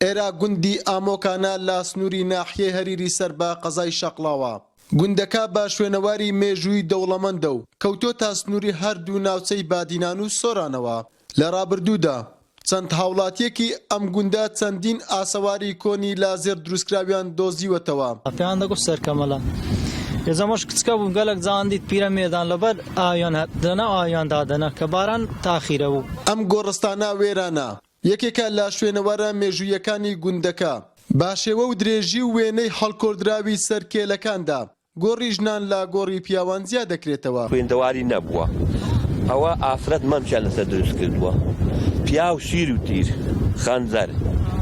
ئێرا گوندی ئامۆکانە لە سنووری ناحیەی هەریری سەر بە قەزای شەقڵاوە. گوندەکە بە شوێنەواری مێژووی دەوڵەمەندە و کەوتۆتە سنووری هەردوو ناوچەی بادینان و سۆرانەوە. لە ڕابردوودا چەند هاوڵاتیەکی ئەم گوندە چەندین ئاسەواری کۆنی لازێر دروستکراویان دۆزیوەتەوە. پێیان دەگوت سەرکەمەڵە ێزەمەش کچکە بووم گەلک زاندیت پیرە مێدان لەبەر ئاویان دەنا ئاویان دادەنا کە باران تاخیرە بوو. ئەم گۆڕستانە وێرانە یەکێکە لە شوێنەوارە مێژوویەکانی گوندەکە. باشێوە و درێژی و وێنەی هەڵکۆردراوی سەرکێلەکاندا گۆڕی ژنان لە گۆڕی پیاوان زیاد دەکرێتەوە. خوێندەواری نەبووە ئەوە ئافرەت مەمچیان لەسەر دروست کردووە، پیا و شیر و تیر خەنجەر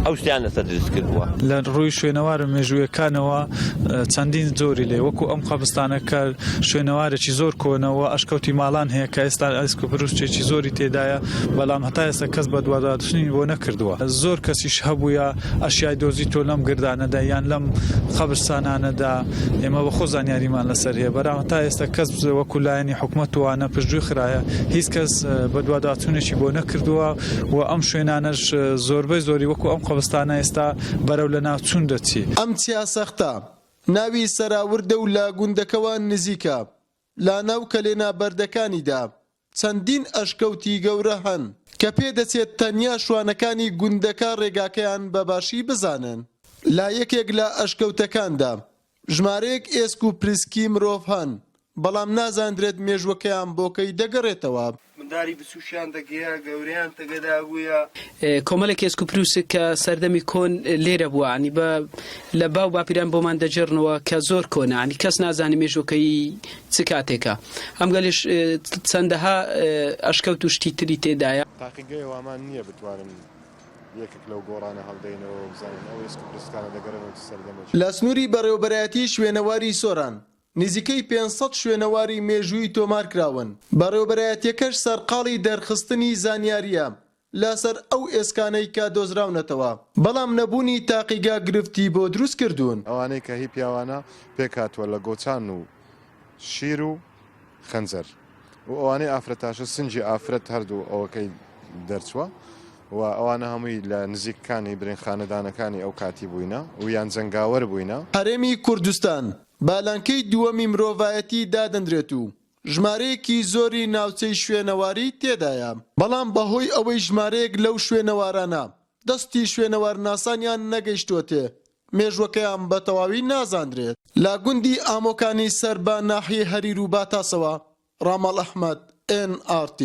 ئەو شتیان لەسەر دروست کردووە. لە ڕووی شوێنەوارە مێژوویەکانەوە چەندین زۆری لێ وەکو ئەم قەبستانەکە شوێنەوارێکی زۆر کۆنەوە ئەشکەوتی ماڵان هەیە کە ئێستا ئەسکو پرۆستێکی زۆری تێدایە، بەڵام هەتا ئێستا کەس بە دووادادشتنی بۆ نەکردووە. زۆر کەسیش هەبووە ئەشیای دۆزی تۆ لەم گردانەدا یان لەم قەبرستانانەدا ئێمە بە خۆ زانیاریمان لەسەر هەیە، بەڵام هەتا ئێستا کەس وەکو لایەنی حکومەتوانە پشتگوێ خرایە هیچ کەس بە دوواداچوونێکی بۆ نەکردووە و ئەم شوێنانەش زۆربەی زۆری وەکو ئەم قەبستانە ئێستا بەرەو لە ناوچوون دەچی. ئەم چیاسەختە ناوی سەراوردە و لە گوندەکەوە نزیکە لا ناو کەلێنا بەردەکانیدا چەندین ئەشکەوتی گەورە هەن کە پێدەچێت تەنیا شوانەکانی گوندەکە ڕێگاکەیان بەباشی بزانن. لا یەکێک لە ئەشکەوتەکاندا ژمارەیەک ئێسک و پرسکی مرۆڤ هەن، بەڵام نازاندرێت مێژوەکەیان بۆکەی دەگەڕێتەوە. منداری بسووشیان دەگەیە گەوریان تەگەدا بووە. کۆمەڵێک ئێسک و پرووسێک کە سەردەمی کۆن لێرە بووە، عنی بە لە باو باپیران بۆمان دەجێڕنەوە کە زۆر کۆنە، عنی کەس نازانی مێژوەکەی چ کاتێکە. ئەم گەلیش چەندەها ئەشکەوت و شتی تری تێدایە. تاقیگەی ئەومان نییە بتوانن یەکێک لەو گۆڕانە هەڵدەینەوە و بزانین ئەو ئێسک و پرسکانە دەگەڕێنەوە سەردەمێکی. لە سنووری بەڕێوەبەرایەتی شوێنەواری سۆران نزیکەی 500 شوێنەواری مێژووی تۆمار کراون. بەڕێوەبەرایەتیەکەش سەرقاڵی دەرخستنی زانیاریە لەسەر ئەو ئێسکانەی کە دۆزراونەتەوە، بەڵام نەبوونی تاقیگا گرفتی بۆ دروست کردوون. ئەوانەی کە هی پیاوانە پێکاتوە لە گۆچان و شیر و خەنجەر و ئەوانەی ئافرەتاشە سنجی ئافرەت هەردوو ئەوەکەی دەرچووە و ئەوانە هەمووی لە نزیکەکانی برین خانەدانەکانی ئەو کاتی بووینە و یان جەنگاوەر بووینە. هەرێمی کوردستان بالانکەی دووەمی مرۆڤایەتی دادەندرێت و ژمارەیەکی زۆری ناوچەی شوێنەواری تێدایە، بەڵام بەهۆی ئەوەی ژمارەیەک لەو شوێنەوارانە دەستی شوێنەوارناسانیان نەگەیشتوتێ مێژوەکەیان بە تەواوی نازاندرێت. لا گوندی ئامۆکانی سەر بە ناحیەی هەریر و باتاسەوە ڕامەڵ ئەحمەد NRT